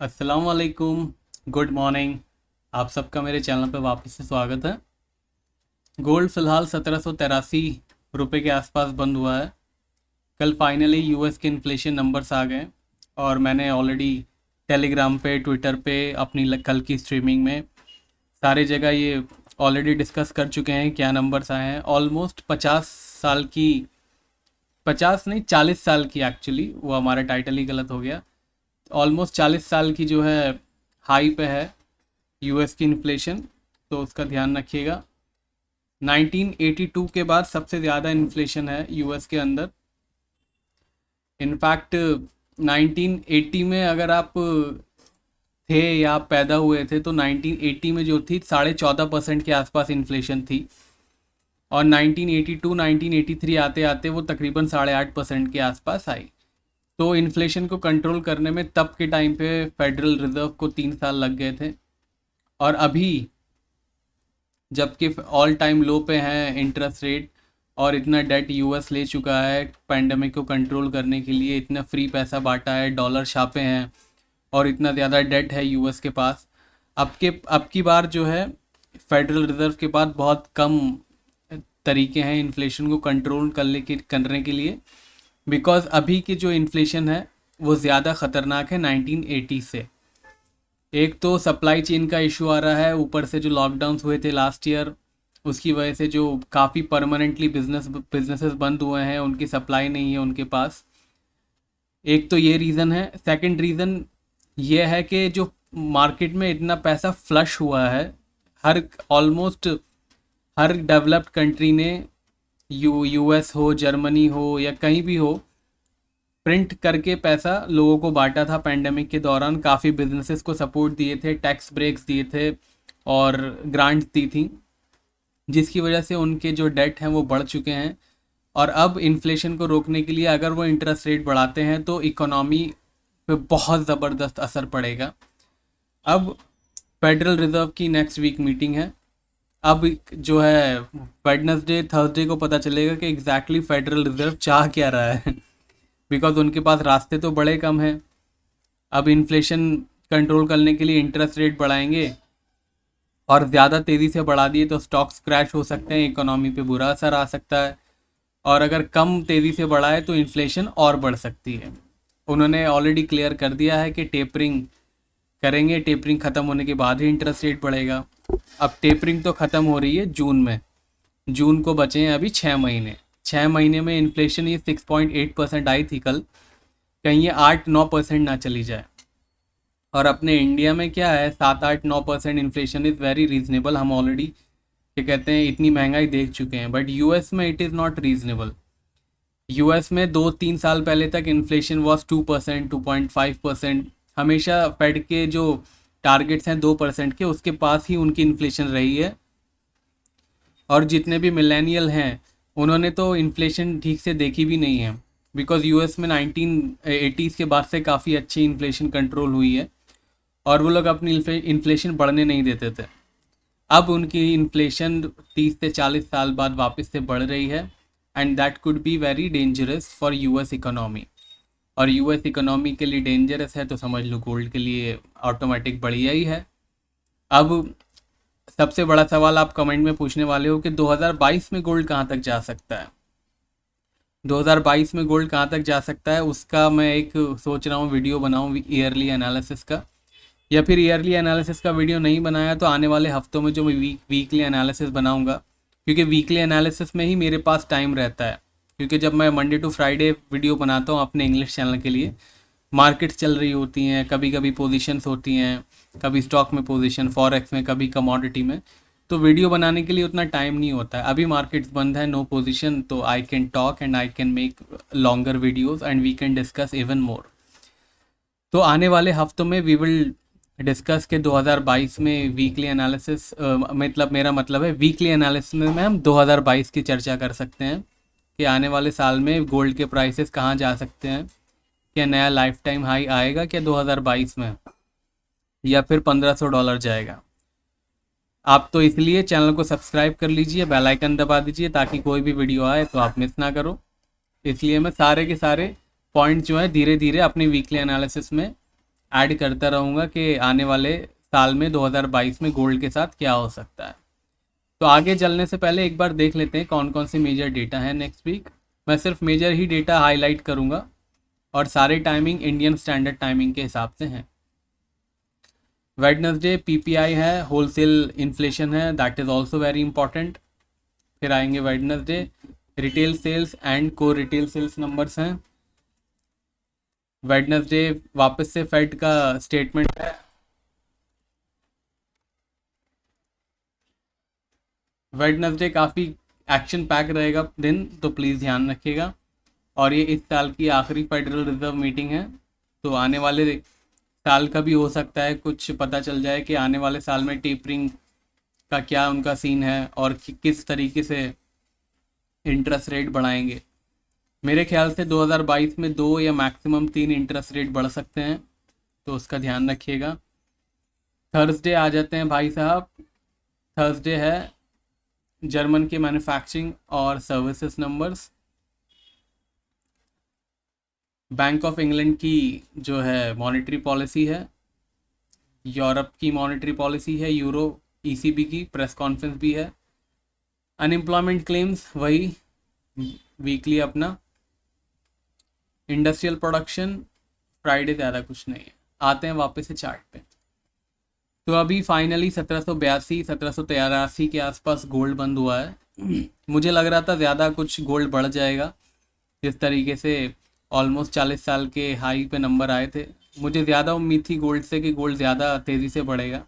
अस्सलाम वालेकुम। Good morning. आप सबका मेरे चैनल पर वापस से स्वागत है। गोल्ड फ़िलहाल 1783 रुपये के आसपास बंद हुआ है। कल फाइनली यूएस के इन्फ्लेशन नंबर्स आ गए और मैंने ऑलरेडी टेलीग्राम पे, ट्विटर पे, अपनी कल की स्ट्रीमिंग में सारे जगह ये ऑलरेडी डिस्कस कर चुके हैं क्या नंबर्स आए हैं। ऑलमोस्ट 50 साल की, 50 नहीं 40 साल की, एक्चुअली वो हमारा टाइटल ही गलत हो गया। ऑलमोस्ट 40 साल की जो है हाई पे है यूएस की इन्फ्लेशन, तो उसका ध्यान रखिएगा। 1982 के बाद सबसे ज़्यादा इन्फ्लेशन है यूएस के अंदर। इनफैक्ट 1980 में अगर आप थे या आप पैदा हुए थे तो 1980 में जो थी 14.5% के आसपास इन्फ्लेशन थी, और 1982 1983 आते आते वो तकरीबन 8.5% के आसपास आई। तो इन्फ्लेशन को कंट्रोल करने में तब के टाइम पे फेडरल रिज़र्व को 3 साल लग गए थे, और अभी जबकि ऑल टाइम लो पे है इंटरेस्ट रेट और इतना डेट यूएस ले चुका है पैंडमिक को कंट्रोल करने के लिए, इतना फ्री पैसा बांटा है, डॉलर छापे हैं और इतना ज़्यादा डेट है यूएस के पास। अब की बार जो है फेडरल रिज़र्व के पास बहुत कम तरीके हैं इन्फ्लेशन को कंट्रोल करने के लिए, बिकॉज अभी की जो इन्फ्लेशन है वो ज़्यादा ख़तरनाक है 1980 से। एक तो सप्लाई चेन का इशू आ रहा है, ऊपर से जो लॉकडाउन्स हुए थे लास्ट ईयर उसकी वजह से जो काफ़ी परमानेंटली बिजनेसेस बंद हुए हैं, उनकी सप्लाई नहीं है उनके पास। एक तो ये रीज़न है। सेकंड रीज़न ये है कि जो मार्केट में इतना पैसा फ्लश हुआ है, हर ऑलमोस्ट हर डेवलप्ड कंट्री ने, यूएस हो, जर्मनी हो या कहीं भी हो, प्रिंट करके पैसा लोगों को बांटा था पैंडेमिक के दौरान। काफ़ी बिजनेसेस को सपोर्ट दिए थे, टैक्स ब्रेक्स दिए थे और ग्रांट्स दी थी, जिसकी वजह से उनके जो डेट हैं वो बढ़ चुके हैं। और अब इन्फ्लेशन को रोकने के लिए अगर वो इंटरेस्ट रेट बढ़ाते हैं तो इकोनॉमी पे बहुत ज़बरदस्त असर पड़ेगा। अब फेडरल रिज़र्व की नेक्स्ट वीक मीटिंग है। अब जो है वेडनेसडे थर्सडे को पता चलेगा कि एग्जैक्टली फेडरल रिज़र्व चाह क्या रहा है बिकॉज उनके पास रास्ते तो बड़े कम हैं। अब इन्फ्लेशन कंट्रोल करने के लिए इंटरेस्ट रेट बढ़ाएंगे और ज़्यादा तेज़ी से बढ़ा दिए तो स्टॉक्स क्रैश हो सकते हैं, इकोनॉमी पे बुरा असर आ सकता है, और अगर कम तेज़ी से बढ़ाए तो इन्फ्लेशन और बढ़ सकती है। उन्होंने ऑलरेडी क्लियर कर दिया है कि टेपरिंग करेंगे, टेपरिंग ख़त्म होने के बाद ही इंटरेस्ट रेट बढ़ेगा। अब टेपरिंग तो ख़त्म हो रही है जून में, जून को बचे हैं अभी 6 महीने। 6 महीने में इन्फ्लेशन ये 6.8% आई थी कल, कहीं ये 8-9% ना चली जाए। और अपने इंडिया में क्या है, 7-8-9% इन्फ्लेशन इज़ वेरी रीजनेबल। हम ऑलरेडी क्या कहते हैं इतनी महंगाई देख चुके हैं, बट यूएस में it is not reasonable. US में 2-3 साल पहले तक इन्फ्लेशन वॉज 2%, 2.5%। हमेशा फेड के जो टारगेट्स हैं 2% के, उसके पास ही उनकी इन्फ्लेशन रही है। और जितने भी मिलेनियल हैं उन्होंने तो इन्फ्लेशन ठीक से देखी भी नहीं है, बिकॉज यूएस में 1980s के बाद से काफ़ी अच्छी इन्फ्लेशन कंट्रोल हुई है और वो लोग अपनी इन्फ्लेशन बढ़ने नहीं देते थे। अब उनकी इन्फ्लेशन 30 से 40 साल बाद वापस से बढ़ रही है, and that could be very dangerous for US economy. और यूएस इकोनॉमी के लिए डेंजरस है तो समझ लो गोल्ड के लिए ऑटोमेटिक बढ़िया ही है। अब सबसे बड़ा सवाल आप कमेंट में पूछने वाले हो कि 2022 में गोल्ड कहाँ तक जा सकता है। 2022 में गोल्ड कहाँ तक जा सकता है उसका मैं एक सोच रहा हूँ वीडियो बनाऊँ ईयरली एनालिसिस का, या फिर ईयरली एनालिसिस का वीडियो नहीं बनाया तो आने वाले हफ्तों में जो मैं वीकली एनालिसिस बनाऊँगा, क्योंकि वीकली एनालिसिस में ही मेरे पास टाइम रहता है। क्योंकि जब मैं मंडे टू फ्राइडे वीडियो बनाता हूँ अपने इंग्लिश चैनल के लिए, मार्केट्स चल रही होती हैं, कभी कभी पोजीशंस होती हैं, कभी स्टॉक में पोजीशन, फॉरेक्स में, कभी कमोडिटी में, तो वीडियो बनाने के लिए उतना टाइम नहीं होता है। अभी मार्केट्स बंद है, नो पोजीशन, तो I can talk and I can make longer videos and we can discuss even more. तो आने वाले हफ्तों में वी विल डिस्कस के 2022 में वीकली एनालिसिस, मतलब मेरा मतलब है वीकली एनालिसिस में हम 2022 की चर्चा कर सकते हैं कि आने वाले साल में गोल्ड के प्राइसेस कहाँ जा सकते हैं, क्या नया लाइफ टाइम हाई आएगा क्या 2022 में, या फिर $1500 जाएगा। आप तो इसलिए चैनल को सब्सक्राइब कर लीजिए, बेल आइकन दबा दीजिए ताकि कोई भी वीडियो आए तो आप मिस ना करो। इसलिए मैं सारे के सारे पॉइंट जो है धीरे धीरे अपनी वीकली एनालिसिस में ऐड करता रहूँगा कि आने वाले साल में 2022 में गोल्ड के साथ क्या हो सकता है। तो आगे चलने से पहले एक बार देख लेते हैं कौन कौन से मेजर डेटा है नेक्स्ट वीक। मैं सिर्फ मेजर ही डेटा हाईलाइट करूँगा और सारे टाइमिंग इंडियन स्टैंडर्ड टाइमिंग के हिसाब से हैं। वेडनेसडे पीपीआई है, होलसेल इन्फ्लेशन है, that is also very important. फिर आएंगे वेडनेसडे रिटेल सेल्स एंड को रिटेल सेल्स नंबर्स हैं। वेडनेसडे वापस से फेड का स्टेटमेंट है। वेडनेसडे काफ़ी एक्शन पैक रहेगा दिन, तो प्लीज़ ध्यान रखिएगा। और ये इस साल की आखिरी फेडरल रिजर्व मीटिंग है, तो आने वाले साल का भी हो सकता है कुछ पता चल जाए कि आने वाले साल में टेपरिंग का क्या उनका सीन है और किस तरीके से इंटरेस्ट रेट बढ़ाएंगे। मेरे ख्याल से 2022 में 2 या मैक्सिमम 3 इंटरेस्ट रेट बढ़ सकते हैं, तो उसका ध्यान रखिएगा। थर्सडे आ जाते हैं भाई साहब। थर्सडे है जर्मन के मैन्युफैक्चरिंग और services numbers. Bank of England की जो है मॉनेटरी पॉलिसी है, यूरोप की मॉनेटरी पॉलिसी है, यूरो ईसीबी की प्रेस कॉन्फ्रेंस भी है। अनएम्प्लॉयमेंट क्लेम्स वही वीकली अपना। इंडस्ट्रियल प्रोडक्शन फ्राइडे ज़्यादा कुछ नहीं है। आते हैं वापस से चार्ट पे। तो अभी फाइनली 1782 1783 के आसपास गोल्ड बंद हुआ है। मुझे लग रहा था ज़्यादा कुछ गोल्ड बढ़ जाएगा, जिस तरीके से ऑलमोस्ट 40 साल के हाई पे नंबर आए थे। मुझे ज़्यादा उम्मीद थी गोल्ड से कि गोल्ड ज़्यादा तेज़ी से बढ़ेगा,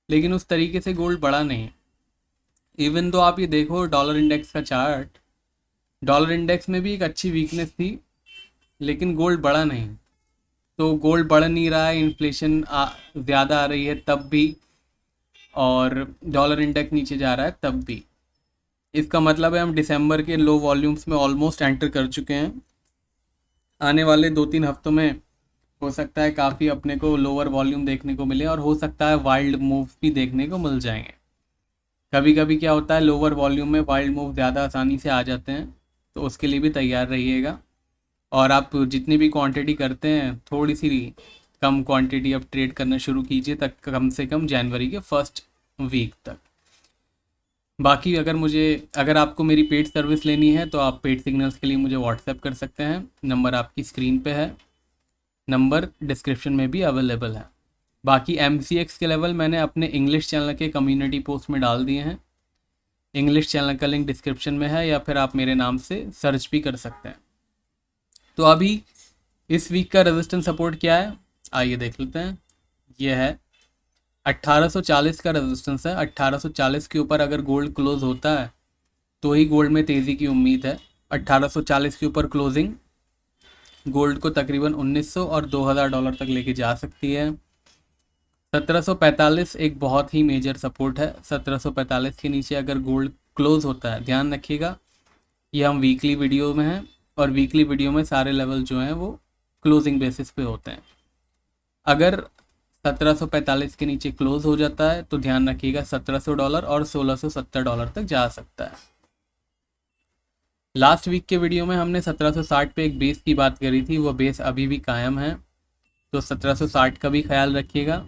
लेकिन उस तरीके से गोल्ड बढ़ा नहीं। इवन तो आप ये देखो डॉलर इंडेक्स का चार्ट, डॉलर इंडेक्स में भी एक अच्छी वीकनेस थी, लेकिन गोल्ड बढ़ा नहीं। तो गोल्ड बढ़ नहीं रहा है, इन्फ्लेशन ज़्यादा आ रही है तब भी, और डॉलर इंडेक्स नीचे जा रहा है तब भी। इसका मतलब है हम दिसंबर के लो वॉल्यूम्स में ऑलमोस्ट एंटर कर चुके हैं। आने वाले 2-3 हफ्तों में हो सकता है काफ़ी अपने को लोअर वॉल्यूम देखने को मिले, और हो सकता है वाइल्ड मूव्स भी देखने को मिल जाएंगे। कभी कभी क्या होता है लोअर वॉल्यूम में वाइल्ड मूव ज़्यादा आसानी से आ जाते हैं, तो उसके लिए भी तैयार रहिएगा। और आप जितनी भी क्वांटिटी करते हैं थोड़ी सी कम क्वांटिटी अब ट्रेड करना शुरू कीजिए, तक कम से कम जनवरी के फर्स्ट वीक तक। बाकी अगर आपको मेरी पेड सर्विस लेनी है तो आप पेड सिग्नल्स के लिए मुझे व्हाट्सएप कर सकते हैं। नंबर आपकी स्क्रीन पे है, नंबर डिस्क्रिप्शन में भी अवेलेबल है। बाकी MCX के लेवल मैंने अपने इंग्लिश चैनल के कम्युनिटी पोस्ट में डाल दिए हैं। इंग्लिश चैनल का लिंक डिस्क्रिप्शन में है, या फिर आप मेरे नाम से सर्च भी कर सकते हैं। तो अभी इस वीक का रेजिस्टेंस सपोर्ट क्या है, आइए देख लेते हैं। यह है 1840 का रेजिस्टेंस है। 1840 के ऊपर अगर गोल्ड क्लोज होता है तो ही गोल्ड में तेज़ी की उम्मीद है। 1840 के ऊपर क्लोजिंग गोल्ड को तकरीबन 1900 और $2000 तक लेके जा सकती है। 1745 एक बहुत ही मेजर सपोर्ट है। 1745 के नीचे अगर गोल्ड क्लोज होता है, ध्यान रखिएगा ये हम वीकली वीडियो में हैं, और वीकली वीडियो में सारे लेवल जो हैं वो क्लोजिंग बेसिस पे होते हैं। अगर 1745 के नीचे क्लोज हो जाता है तो ध्यान रखिएगा $1700 और $1670 तक जा सकता है। लास्ट वीक के वीडियो में हमने 1760 पे एक बेस की बात करी थी, वो बेस अभी भी कायम है, तो 1760 का भी ख्याल रखिएगा।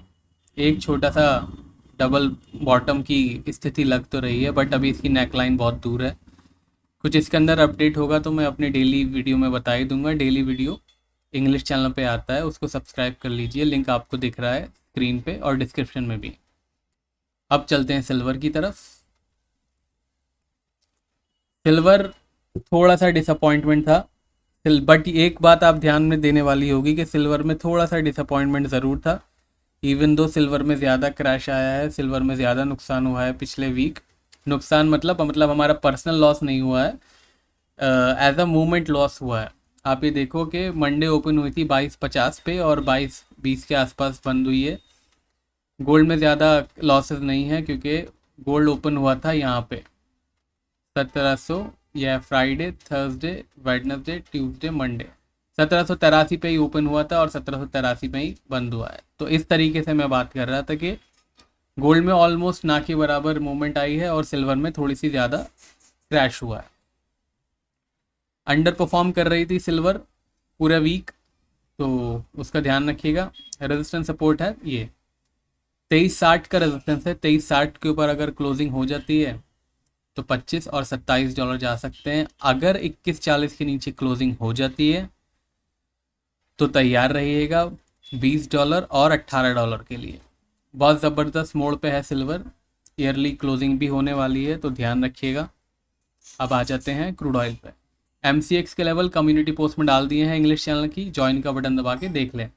एक छोटा सा डबल बॉटम की स्थिति लग तो रही है, बट अभी इसकी नेकलाइन बहुत दूर है। कुछ इसके अंदर अपडेट होगा तो मैं अपने डेली वीडियो में बता ही दूंगा। डेली वीडियो इंग्लिश चैनल पे आता है, उसको सब्सक्राइब कर लीजिए, लिंक आपको दिख रहा है स्क्रीन पे और डिस्क्रिप्शन में भी। अब चलते हैं सिल्वर की तरफ। सिल्वर थोड़ा सा डिसअपॉइंटमेंट था, बट एक बात आप ध्यान में देने वाली होगी कि सिल्वर में थोड़ा सा डिसअपॉइंटमेंट ज़रूर था। इवन दो सिल्वर में ज़्यादा क्रैश आया है, सिल्वर में ज़्यादा नुकसान हुआ है पिछले वीक। नुकसान मतलब हमारा पर्सनल लॉस नहीं हुआ है, एज अ मूवमेंट लॉस हुआ है। आप ये देखो कि मंडे ओपन हुई थी 2250 पे और 2220 के आसपास बंद हुई है। गोल्ड में ज़्यादा लॉसेस नहीं है, क्योंकि गोल्ड ओपन हुआ था यहाँ पे 1700, यह Friday, Thursday, Wednesday, Tuesday, Monday 1783 पे ही ओपन हुआ था और 1783 पे ही बंद हुआ है। तो इस तरीके से मैं बात कर रहा था कि गोल्ड में ऑलमोस्ट ना के बराबर मूवमेंट आई है और सिल्वर में थोड़ी सी ज़्यादा क्रैश हुआ है। अंडर परफॉर्म कर रही थी सिल्वर पूरा वीक, तो उसका ध्यान रखिएगा। रेजिस्टेंस सपोर्ट है ये 2360 का रेजिस्टेंस है। 2360 के ऊपर अगर क्लोजिंग हो जाती है तो 25 और 27 डॉलर जा सकते हैं। अगर 2140 के नीचे क्लोजिंग हो जाती है तो तैयार रहिएगा 20 डॉलर और 18 डॉलर के लिए। बहुत ज़बरदस्त मोड़ पे है सिल्वर, ईयरली क्लोजिंग भी होने वाली है तो ध्यान रखिएगा। अब आ जाते हैं क्रूड ऑयल पे। MCX के लेवल कम्युनिटी पोस्ट में डाल दिए हैं इंग्लिश चैनल की, ज्वाइन का बटन दबा के देख लें।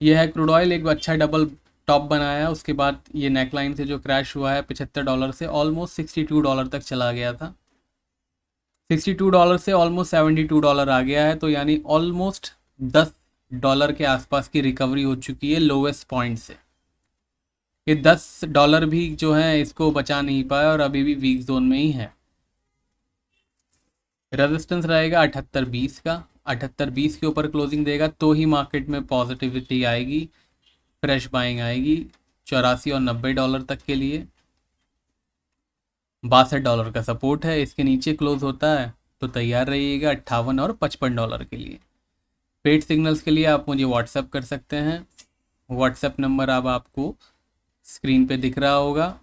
यह है क्रूड ऑयल, एक अच्छा डबल टॉप बनाया, उसके बाद ये नेकलाइन से जो क्रैश हुआ है 75 डॉलर से ऑलमोस्ट 62 डॉलर तक चला गया था। 62 डॉलर से ऑलमोस्ट 72 डॉलर आ गया है, तो यानी ऑलमोस्ट 10 डॉलर के आसपास की रिकवरी हो चुकी है लोवेस्ट पॉइंट से। ये 10 डॉलर भी जो है इसको बचा नहीं पाया और अभी भी वीक जोन में ही है। रेजिस्टेंस रहेगा 78.20 का। 78.20 के ऊपर क्लोजिंग देगा तो ही मार्केट में पॉजिटिविटी आएगी, फ्रेश बाइंग आएगी 84 और 90 डॉलर तक के लिए। 62 डॉलर का सपोर्ट है, इसके नीचे क्लोज होता है तो तैयार रहिएगा 58 और 55 डॉलर के लिए। पेड सिग्नल्स के लिए आप मुझे व्हाट्सएप कर सकते हैं। व्हाट्सएप नंबर अब आपको स्क्रीन पे दिख रहा होगा।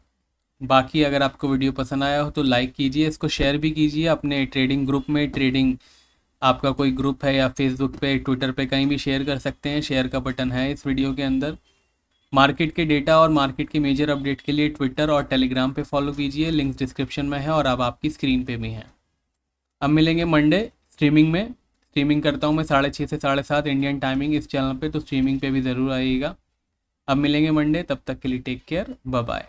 बाकी अगर आपको वीडियो पसंद आया हो तो लाइक कीजिए, इसको शेयर भी कीजिए अपने ट्रेडिंग ग्रुप में। ट्रेडिंग आपका कोई ग्रुप है या फेसबुक पे, ट्विटर पे, कहीं भी शेयर कर सकते हैं। शेयर का बटन है इस वीडियो के अंदर। मार्केट के डेटा और मार्केट के मेजर अपडेट के लिए ट्विटर और टेलीग्राम पे फॉलो कीजिए, लिंक्स डिस्क्रिप्शन में है और अब आपकी स्क्रीन पे भी है। अब मिलेंगे मंडे स्ट्रीमिंग में। स्ट्रीमिंग करता हूँ मैं 6:30 से 7:30 इंडियन टाइमिंग इस चैनल पे, तो स्ट्रीमिंग पे भी ज़रूर आइएगा। अब मिलेंगे मंडे, तब तक के लिए टेक केयर, बाय बाय।